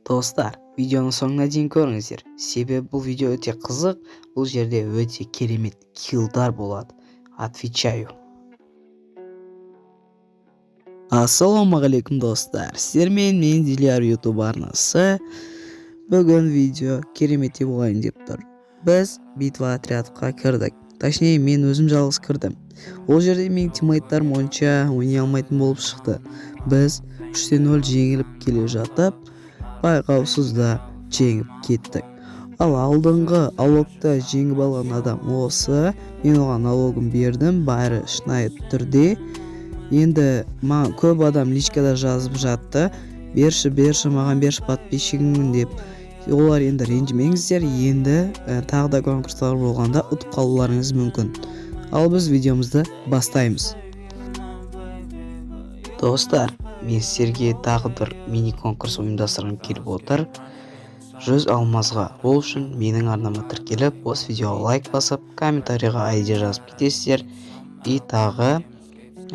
Достар, видеоның соңына дейін көріңіздер. Себебі бұл видео өте қызық, бұл жерде өте керемет килдар болады. Отвечаю. Ассалаумағалейкум достар. Сіздермен мен Диляр YouTube арнасы. Бүгін видео керемете болайын деп тұр. Біз битва отрядқа кірдік. Точнее, мен өзім жалғыз кірдім. Ол жерде мен тиммейттарым онша ойнай алмайтын болып шықты. Біз 3-0 жеңіліп келе жатып, байқаусызда жеңіп кеттік. Ал алдыңғы алогта жеңіп алған адам осы. Мен оған алогын бердім, бәрі шынайы түрде. Енді көп адам личкада жазып жатты. Берші, маған берші подписчигіңмін деп. Олар енді ренжімеңіздер. Енді тағыда конкурстар болғанда ұтып қалуларыңыз мүмкін. Ал біз видеомызды бастаймыз. Достар, мен сіздерге тағы бір мини конкурс ұйымдастырғым келіп отыр. 100 алмазға. Ол үшін менің арнама тіркеліп, осы видеоға лайк басып, комментарийға ID жазып кетесіздер. И тағы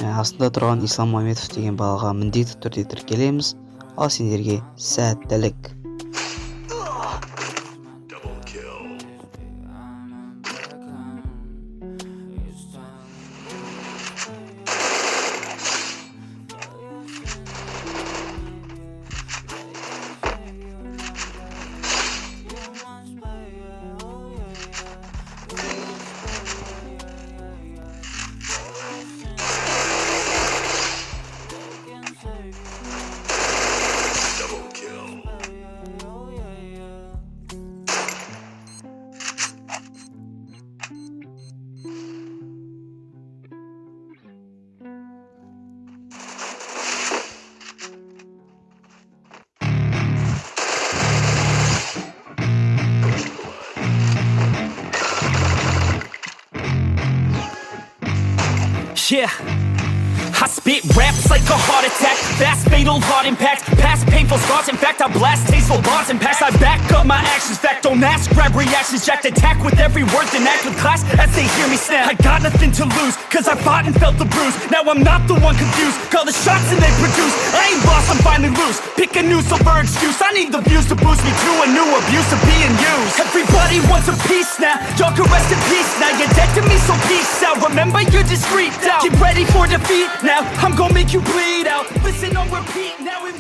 астында тұрған Ислам Мамедов деген балаға міндетті түрде тіркелеміз. Ал сендерге сәттілік. Yeah, I spit raps like a heart attack. Fast, fatal, hard impact. Past painful scars. In fact, I blast tasteful bars and packs. I back up my actions. Fact, don't ask, grab reactions. Jacked attack with every word, then act with class as they hear me snap. I got nothing to lose, cause I fought and felt the bruise. Now I'm not the one confused. Call the shots and they produce. I ain't lost, I'm finally loose. Pick a new silver excuse. I need the views to boost me to a new abuse of being used. Everybody wants a piece now. Y'all can rest in peace now. You're dead to me, so peace out. Remember, you're discreet out. Get ready for defeat now. I'm gonna make you bleed out. Listen on repeat now and